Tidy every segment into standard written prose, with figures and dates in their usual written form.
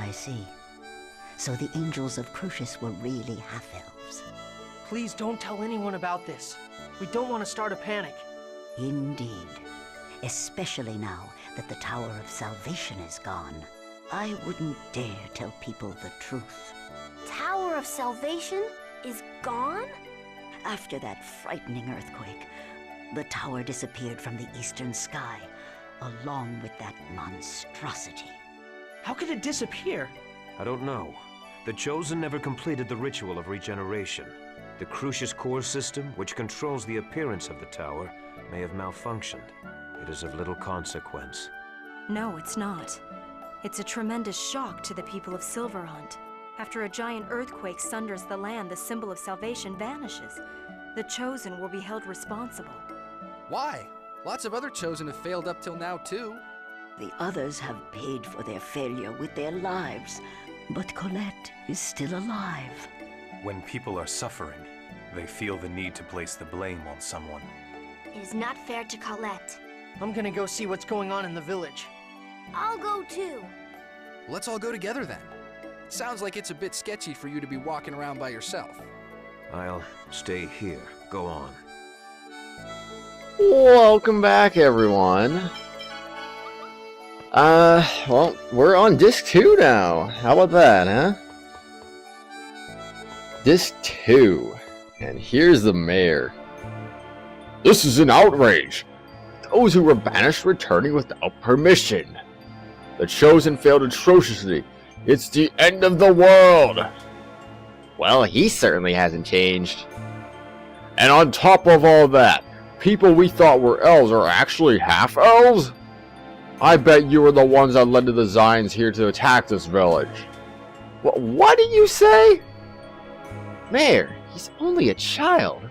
I see. So the angels of Crucius were really half-elves. Please don't tell anyone about this. We don't want to start a panic. Indeed. Especially now that the Tower of Salvation is gone. I wouldn't dare tell people the truth. Tower of Salvation is gone? After that frightening earthquake, the tower disappeared from the eastern sky, along with that monstrosity. How could it disappear? I don't know. The Chosen never completed the ritual of regeneration. The Crucius core system, which controls the appearance of the tower, may have malfunctioned. It is of little consequence. No, it's not. It's a tremendous shock to the people of Silverhunt. After a giant earthquake sunders the land, the symbol of salvation vanishes. The Chosen will be held responsible. Why? Lots of other Chosen have failed up till now, too. The others have paid for their failure with their lives, but Colette is still alive. When people are suffering, they feel the need to place the blame on someone. It is not fair to Colette. I'm gonna go see what's going on in the village. I'll go too. Let's all go together then. Sounds like it's a bit sketchy for you to be walking around by yourself. I'll stay here. Go on. Welcome back, everyone. Well, we're on disc 2 now. How about that, huh? Disc 2. And here's the mayor. This is an outrage. Those who were banished returning without permission. The Chosen failed atrociously. It's the end of the world. Well, he certainly hasn't changed. And on top of all that, people we thought were elves are actually half-elves? I bet you were the ones that led to the Zions here to attack this village. What did you say? Mayor, he's only a child.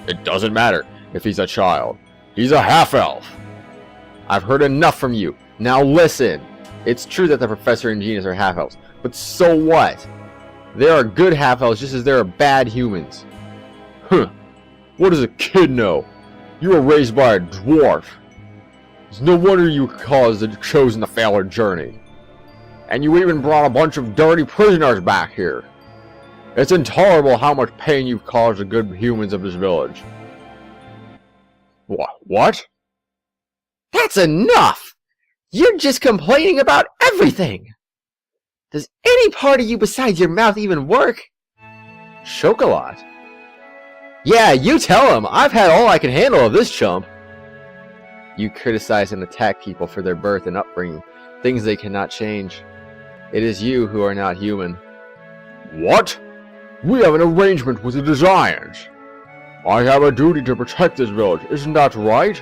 It doesn't matter if he's a child. He's a half-elf. I've heard enough from you. Now listen. It's true that the Professor and Genius are half-elves, but so what? There are good half-elves just as there are bad humans. Huh. What does a kid know? You were raised by a dwarf. It's no wonder you caused the Chosen to fail their journey. And you even brought a bunch of dirty prisoners back here. It's intolerable how much pain you've caused the good humans of this village. What? That's enough! You're just complaining about everything! Does any part of you besides your mouth even work? Chocolat? Yeah, you tell him! I've had all I can handle of this chump! You criticize and attack people for their birth and upbringing, things they cannot change. It is you who are not human. What? We have an arrangement with the Designs. I have a duty to protect this village, isn't that right?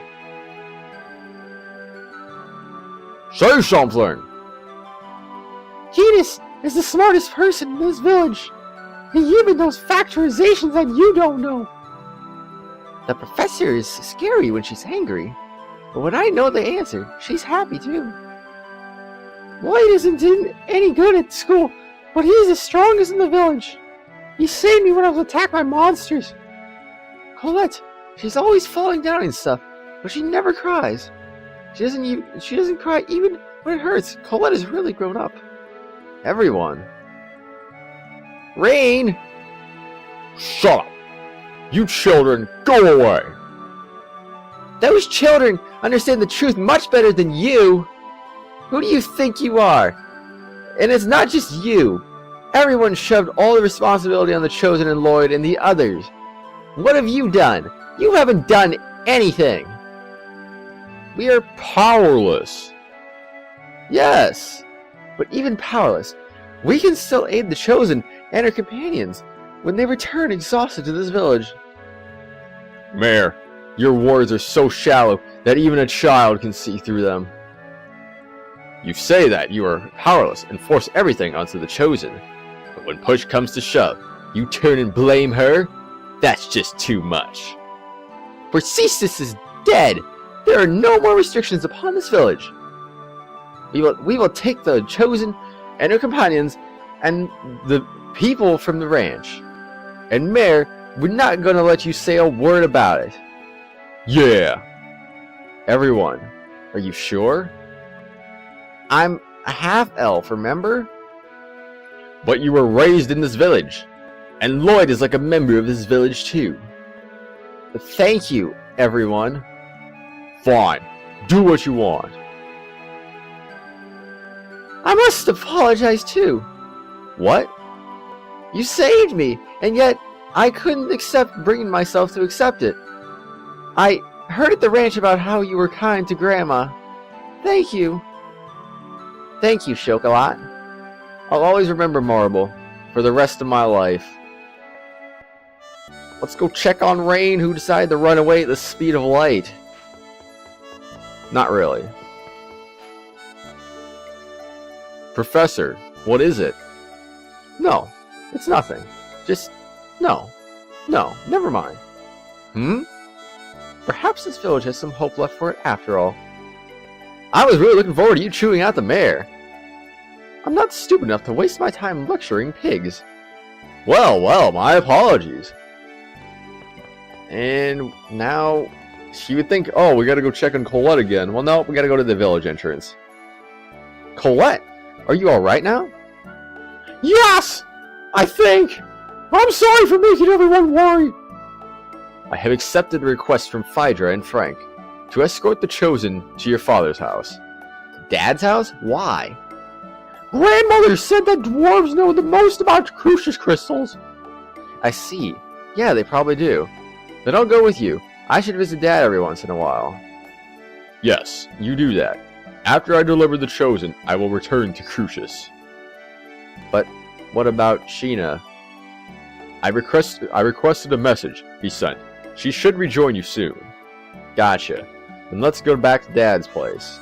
Say something! Genius is the smartest person in this village. The human knows factorizations that you don't know. The professor is scary when she's angry, but when I know the answer, she's happy too. Lloyd isn't any good at school, but he's the strongest in the village. He saved me when I was attacked by monsters. Colette, she's always falling down and stuff, but she never cries. She doesn't cry even when it hurts. Colette has really grown up. Everyone. Rain! Shut up! You children, go away! Those children understand the truth much better than you! Who do you think you are? And it's not just you. Everyone shoved all the responsibility on the Chosen and Lloyd and the others. What have you done? You haven't done anything! We are powerless. Yes, but even powerless, we can still aid the Chosen and our companions when they return exhausted to this village. Mayor, your words are so shallow that even a child can see through them. You say that you are powerless and force everything onto the Chosen, but when push comes to shove, you turn and blame her? That's just too much. Persistus is dead! There are no more restrictions upon this village. We will take the Chosen and her companions and the people from the ranch. And Mayor, we're not going to let you say a word about it. Yeah. Everyone, are you sure? I'm a half-elf, remember? But you were raised in this village, and Lloyd is like a member of this village too. But thank you, everyone. Fine, do what you want. I must apologize too. What? You saved me, and yet I couldn't bring myself to accept it. I heard at the ranch about how you were kind to Grandma. Thank you. Thank you, Chocolat. I'll always remember Marble for the rest of my life. Let's go check on Rain, who decided to run away at the speed of light. Not really. Professor, what is it? No, it's nothing. Just, no, never mind. Perhaps this village has some hope left for it after all. I was really looking forward to you chewing out the mayor. I'm not stupid enough to waste my time lecturing pigs. Well, my apologies. And now, she would think, oh, we gotta go check on Colette again. Well, no, we gotta go to the village entrance. Colette, are you alright now? Yes! I think! I'm sorry for making everyone worry! I have accepted the request from Phaedra and Frank to escort the Chosen to your father's house. Dad's house? Why? Grandmother said that dwarves know the most about Crucius crystals. I see. Yeah, they probably do. Then I'll go with you. I should visit Dad every once in a while. Yes, you do that. After I deliver the Chosen, I will return to Crucius. But what about Sheena? I requested a message be sent. She should rejoin you soon. Gotcha. Then let's go back to Dad's place.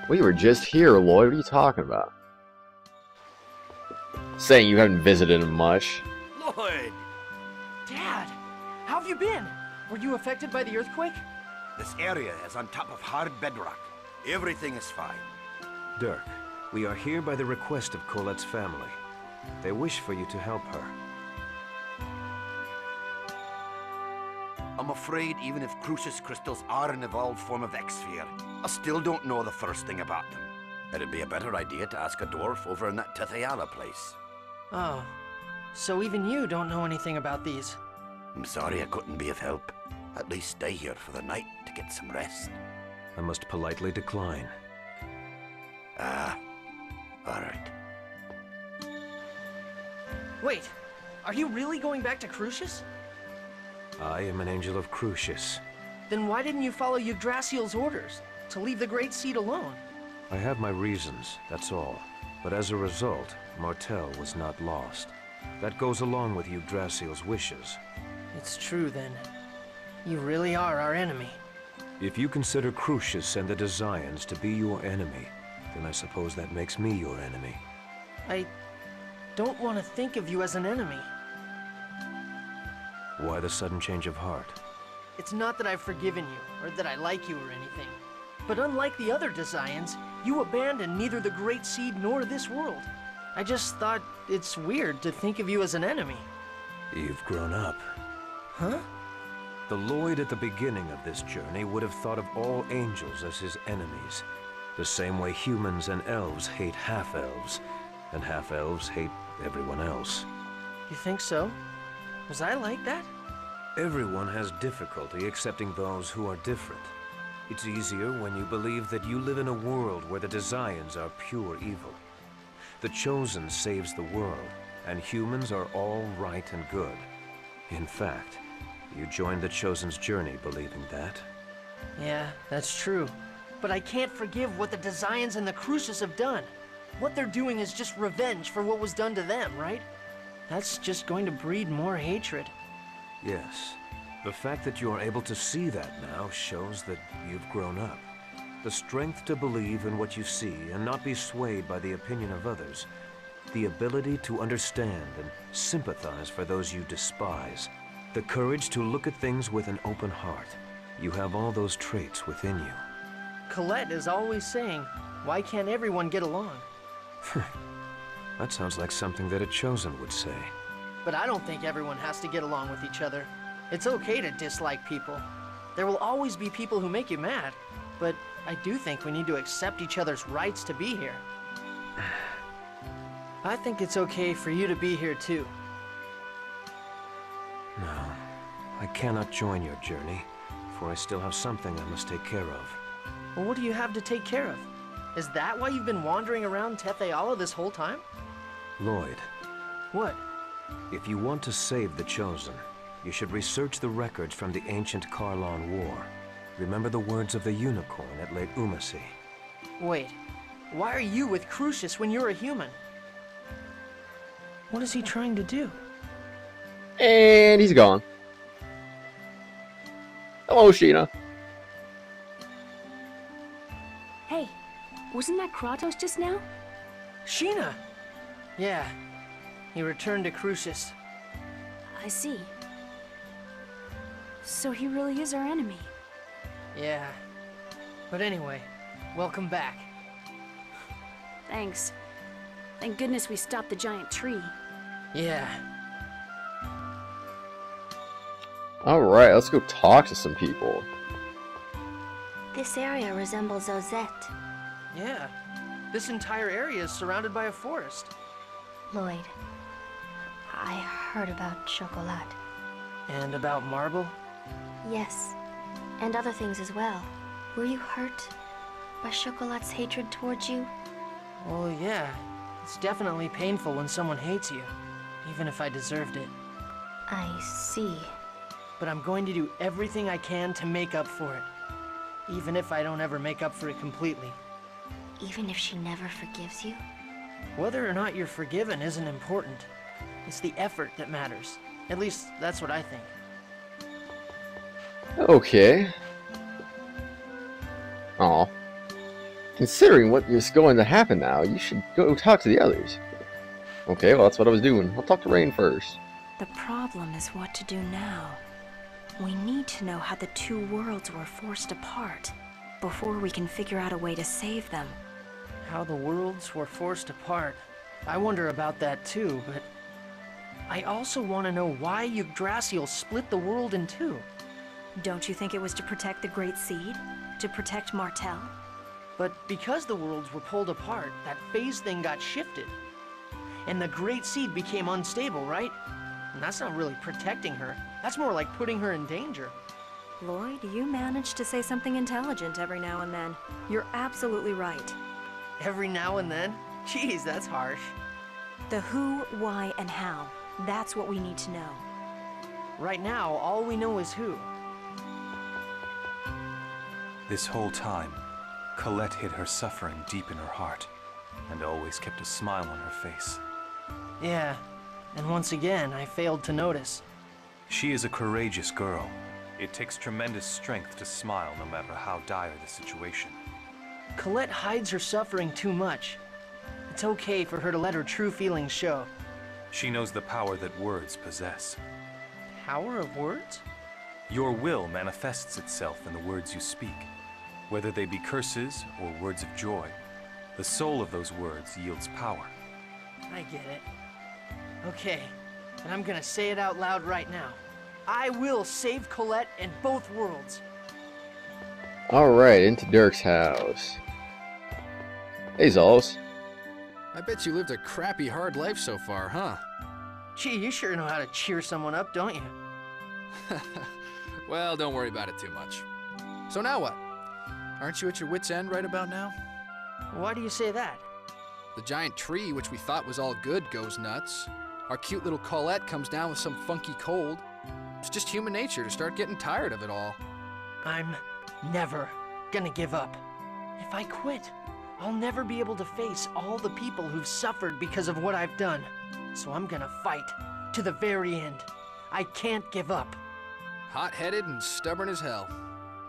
We were just here, Lloyd. What are you talking about? Saying you haven't visited him much. Lloyd! Dad! How have you been? Were you affected by the earthquake? This area is on top of hard bedrock. Everything is fine. Dirk, we are here by the request of Colette's family. They wish for you to help her. I'm afraid even if Crucius crystals are an evolved form of X-Sphere, I still don't know the first thing about them. It'd be a better idea to ask a dwarf over in that Tethyala place. Oh, so even you don't know anything about these? I'm sorry I couldn't be of help. At least stay here for the night to get some rest. I must politely decline. Ah, alright. Wait, are you really going back to Crucius? I am an angel of Crucius. Then why didn't you follow Yggdrasil's orders to leave the Great Seed alone? I have my reasons, that's all. But as a result, Martel was not lost. That goes along with Yggdrasil's wishes. It's true then. You really are our enemy. If you consider Crucius and the Desians to be your enemy, then I suppose that makes me your enemy. I don't want to think of you as an enemy. Why the sudden change of heart? It's not that I've forgiven you, or that I like you or anything. But unlike the other Desians, you abandoned neither the Great Seed nor this world. I just thought it's weird to think of you as an enemy. You've grown up. Huh? The Lloyd at the beginning of this journey would have thought of all angels as his enemies. The same way humans and elves hate half-elves, and half-elves hate everyone else. You think so? Was I like that? Everyone has difficulty accepting those who are different. It's easier when you believe that you live in a world where the Desians are pure evil. The Chosen saves the world, and humans are all right and good. In fact, you joined the Chosen's journey believing that. Yeah, that's true. But I can't forgive what the Desians and the Crucius have done. What they're doing is just revenge for what was done to them, right? That's just going to breed more hatred. Yes. The fact that you are able to see that now shows that you've grown up. The strength to believe in what you see and not be swayed by the opinion of others. The ability to understand and sympathize for those you despise. The courage to look at things with an open heart. You have all those traits within you. Colette is always saying, why can't everyone get along? That sounds like something that a Chosen would say. But I don't think everyone has to get along with each other. It's okay to dislike people. There will always be people who make you mad, but I do think we need to accept each other's rights to be here. I think it's okay for you to be here too. No, I cannot join your journey, for I still have something I must take care of. Well, what do you have to take care of? Is that why you've been wandering around Tethyala this whole time? Lloyd, What? if you want to save the Chosen, you should research the records from the ancient Karlon War. Remember the words of the unicorn at Lake Umasi. Wait, why are you with Crucius when you're a human? What is he trying to do? And he's gone. Hello, Sheena. Hey, wasn't that Kratos just now? Sheena! Yeah, he returned to Crucius. I see. So he really is our enemy. Yeah. But anyway, welcome back. Thanks. Thank goodness we stopped the giant tree. Yeah. Alright, let's go talk to some people. This area resembles Ozette. Yeah. This entire area is surrounded by a forest. Lloyd, I heard about Chocolat. And about Marble? Yes, and other things as well. Were you hurt by Chocolat's hatred towards you? Well, yeah. It's definitely painful when someone hates you, even if I deserved it. I see. But I'm going to do everything I can to make up for it, even if I don't ever make up for it completely. Even if she never forgives you? Whether or not you're forgiven isn't important. It's the effort that matters. At least, that's what I think. Okay. Aw. Considering what is going to happen now, you should go talk to the others. Okay, well that's what I was doing. I'll talk to Rain first. The problem is what to do now. We need to know how the two worlds were forced apart before we can figure out a way to save them. How the worlds were forced apart. I wonder about that too, but I also want to know why Yggdrasil split the world in two. Don't you think it was to protect the Great Seed? To protect Martel? But because the worlds were pulled apart, that phase thing got shifted. And the Great Seed became unstable, right? And that's not really protecting her. That's more like putting her in danger. Lloyd, you manage to say something intelligent every now and then. You're absolutely right. Every now and then? Jeez, that's harsh. The who, why, and how. That's what we need to know. Right now, all we know is who. This whole time, Colette hid her suffering deep in her heart, and always kept a smile on her face. Yeah, and once again, I failed to notice. She is a courageous girl. It takes tremendous strength to smile no matter how dire the situation. Colette hides her suffering too much. It's okay for her to let her true feelings show. She knows the power that words possess. Power of words? Your will manifests itself in the words you speak. Whether they be curses or words of joy, the soul of those words yields power. I get it. Okay, and I'm gonna say it out loud right now. I will save Colette and both worlds. Alright, into Dirk's house. Hey, Zols. I bet you lived a crappy, hard life so far, huh? Gee, you sure know how to cheer someone up, don't you? Well, don't worry about it too much. So now what? Aren't you at your wit's end right about now? Why do you say that? The giant tree, which we thought was all good, goes nuts. Our cute little Colette comes down with some funky cold. It's just human nature to start getting tired of it all. I'm never gonna give up. If I quit, I'll never be able to face all the people who've suffered because of what I've done. So I'm gonna fight to the very end. I can't give up. Hot-headed and stubborn as hell.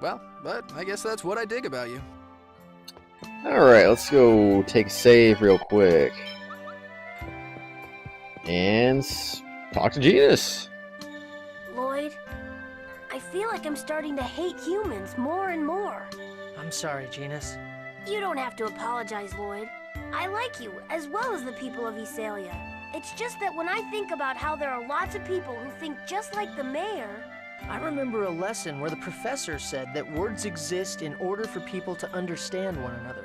Well, but I guess that's what I dig about you. Alright, let's go take a save real quick. And talk to Genus. Lloyd, I feel like I'm starting to hate humans more and more. I'm sorry, Genus. You don't have to apologize, Lloyd. I like you, as well as the people of Ysalia. It's just that when I think about how there are lots of people who think just like the mayor, I remember a lesson where the professor said that words exist in order for people to understand one another.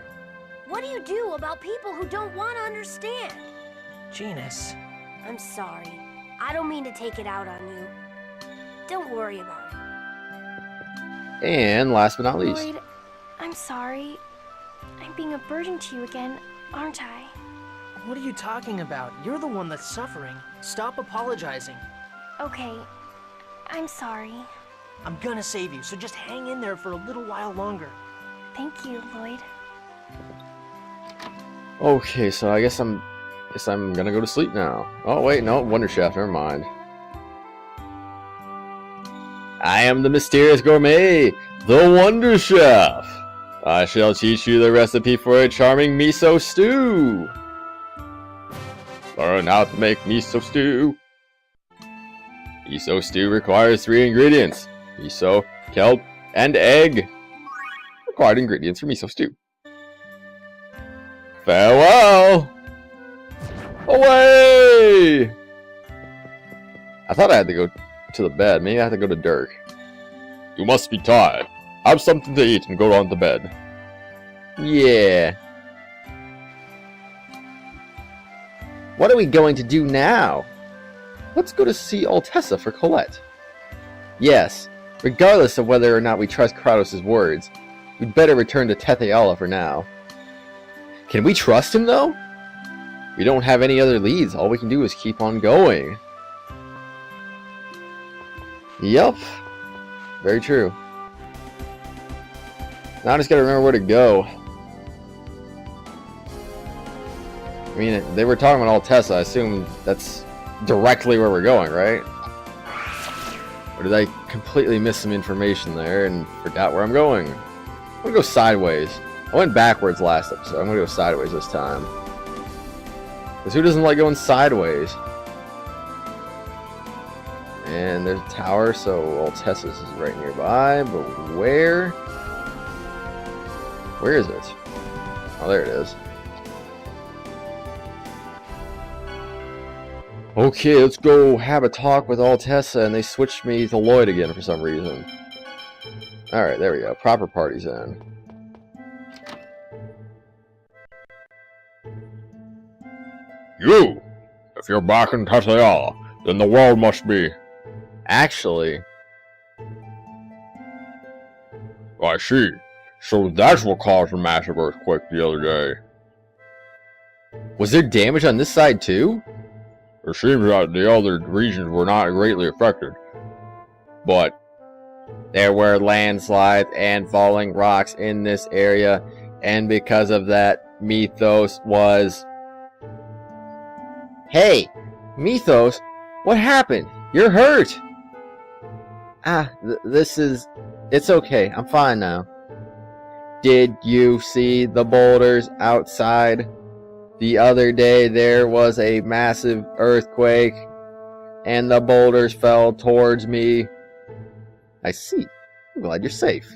What do you do about people who don't want to understand? Genus. I'm sorry. I don't mean to take it out on you. Don't worry about it. And last but not least. Lloyd, I'm sorry. I'm being a burden to you again, aren't I? What are you talking about? You're the one that's suffering. Stop apologizing. Okay, I'm sorry. I'm gonna save you, so just hang in there for a little while longer. Thank you, Lloyd. Okay, so I guess I'm gonna go to sleep now. Oh wait, no, Wonder Chef, never mind. I am the mysterious gourmet, the Wonder Chef. I shall teach you the recipe for a charming miso stew. Learn how to make miso stew. Miso stew requires 3 ingredients: miso, kelp, and egg. Required ingredients for miso stew. Farewell! Away! I thought I had to go to the bed. Maybe I have to go to Dirk. You must be tired. Have something to eat and go on to bed. Yeah. What are we going to do now? Let's go to see Altessa for Colette. Yes, regardless of whether or not we trust Kratos' words, we'd better return to Tethyala for now. Can we trust him, though? We don't have any other leads. All we can do is keep on going. Yup. Very true. Now I just gotta remember where to go. I mean, they were talking about Altessa. I assume that's directly where we're going, right? Or did I completely miss some information there and forgot where I'm going? I'm gonna go sideways. I went backwards last episode. I'm gonna go sideways this time. Because who doesn't like going sideways? And there's a tower, so Altessa's is right nearby, but where? Where is it? Oh, there it is. Okay, let's go have a talk with Altessa, and they switched me to Lloyd again for some reason. Alright, there we go. Proper party's in. You! If you're back in Tethyala, then the world must be. Actually, I see. So that's what caused the massive earthquake the other day. was there damage on this side too? It seems that the other regions were not greatly affected. But There were landslides and falling rocks in this area, and because of that, Mythos was... Hey! Mythos? What happened? You're hurt! This is... It's okay, I'm fine now. Did you see the boulders outside? The other day there was a massive earthquake, and the boulders fell towards me. I see. I'm glad you're safe.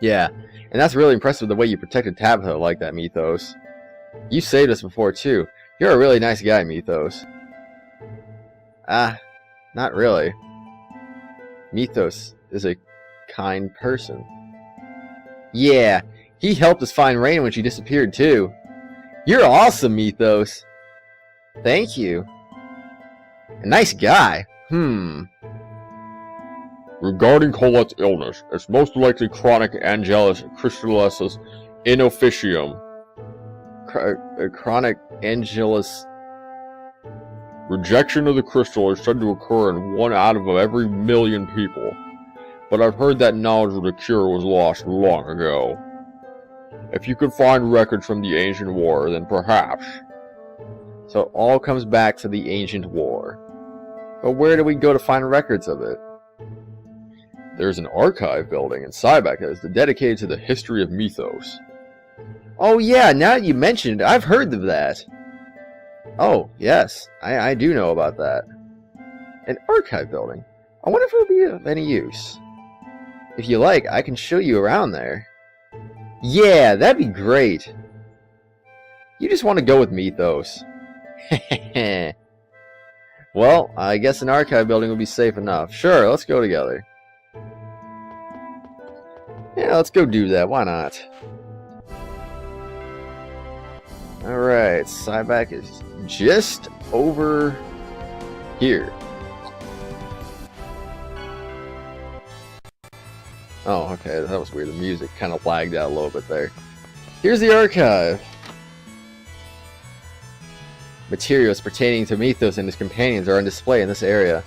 Yeah, and that's really impressive the way you protected Tabitha like that, Mythos. You saved us before, too. You're a really nice guy, Mythos. Not really. Mythos is a kind person. Yeah, he helped us find Rain when she disappeared, too. You're awesome, Mythos. Thank you. A nice guy. regarding Colette's illness, it's most likely chronic Angelus crystallisis in officium. Chronic Angelus... Rejection of the crystal is said to occur in 1 out of every 1,000,000 people, but I've heard that knowledge of the cure was lost long ago. If you could find records from the ancient war, then perhaps. So it all comes back to the ancient war. But where do we go to find records of it? There's an archive building in Cybeck that is dedicated to the history of Mythos. Oh yeah, now that you mentioned it, I've heard of that. Oh, yes, I do know about that. An archive building? I wonder if it would be of any use. If you like, I can show you around there. Yeah, that'd be great. You just want to go with Mythos. Well, I guess an archive building would be safe enough. Sure, let's go together. Yeah, let's go do that. Why not? Alright, Cyback is just over here. Oh, okay, that was weird. The music kind of lagged out a little bit there. Here's the archive. Materials pertaining to Mythos and his companions are on display in this area.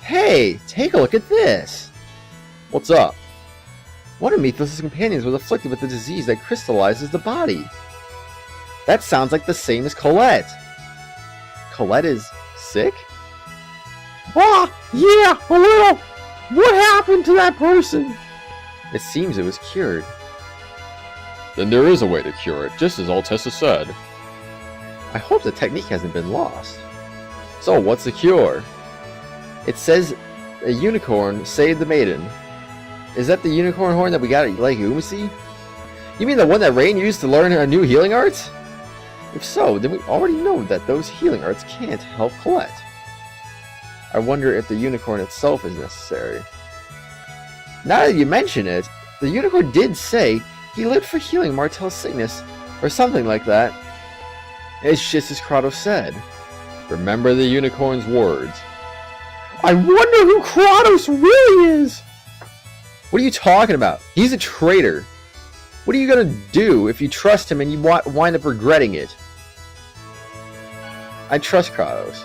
Hey, take a look at this! What's up? One of Mythos' companions was afflicted with a disease that crystallizes the body. That sounds like the same as Colette. Colette is sick? Ah, yeah, a little. What happened to that person? It seems it was cured. Then there is a way to cure it, just as Altessa said. I hope the technique hasn't been lost. So, what's the cure? It says a unicorn saved the maiden. Is that the unicorn horn that we got at Lake Umasi? You mean the one that Rain used to learn her new healing arts? If so, then we already know that those healing arts can't help Colette. I wonder if the unicorn itself is necessary. Now that you mention it, the unicorn did say he lived for healing Martel's sickness, or something like that. It's just as Kratos said. Remember the unicorn's words. I wonder who Kratos really is! What are you talking about? He's a traitor. What are you gonna do if you trust him and you wind up regretting it? I trust Kratos.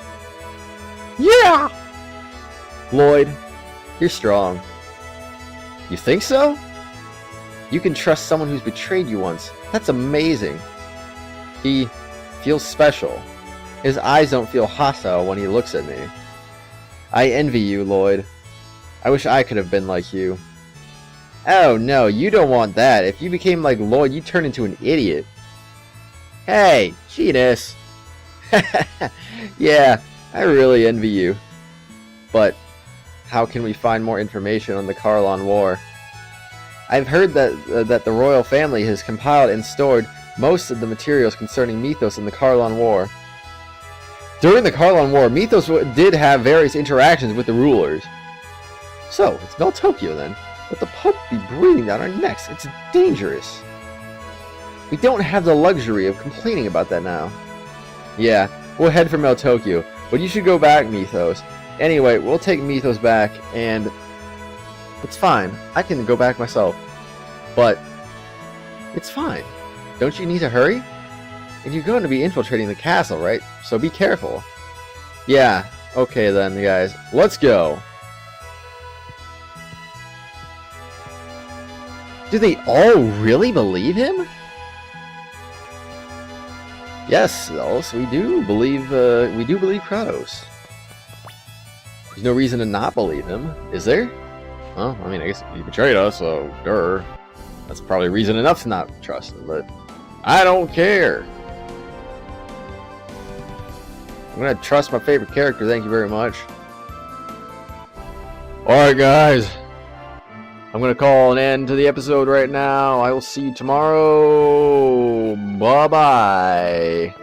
Yeah! Lloyd, you're strong. You think so? You can trust someone who's betrayed you once. That's amazing. He feels special. His eyes don't feel hostile when he looks at me. I envy you, Lloyd. I wish I could have been like you. Oh no, you don't want that. If you became like Lloyd, you'd turn into an idiot. Hey, Genus. Yeah, I really envy you. But how can we find more information on the Karlon War? I've heard that the royal family has compiled and stored most of the materials concerning Mythos and the Karlon War. During the Karlon War, Mythos did have various interactions with the rulers. So, it's Meltokyo then. But the Pope be breathing down our necks. It's dangerous. We don't have the luxury of complaining about that now. Yeah, we'll head for Meltokyo, but you should go back, Mythos. Anyway, we'll take Mythos back, and it's fine. I can go back myself. But it's fine. Don't you need to hurry? And you're going to be infiltrating the castle, right? So be careful. Yeah, okay then, guys. Let's go. Do they all really believe him? Yes, Ellis, we do believe Kratos. There's no reason to not believe him, is there? Well, I mean, I guess he betrayed us, so grr. That's probably reason enough to not trust him, but I don't care. I'm gonna trust my favorite character, thank you very much. Alright, guys. I'm going to call an end to the episode right now. I will see you tomorrow. Bye-bye.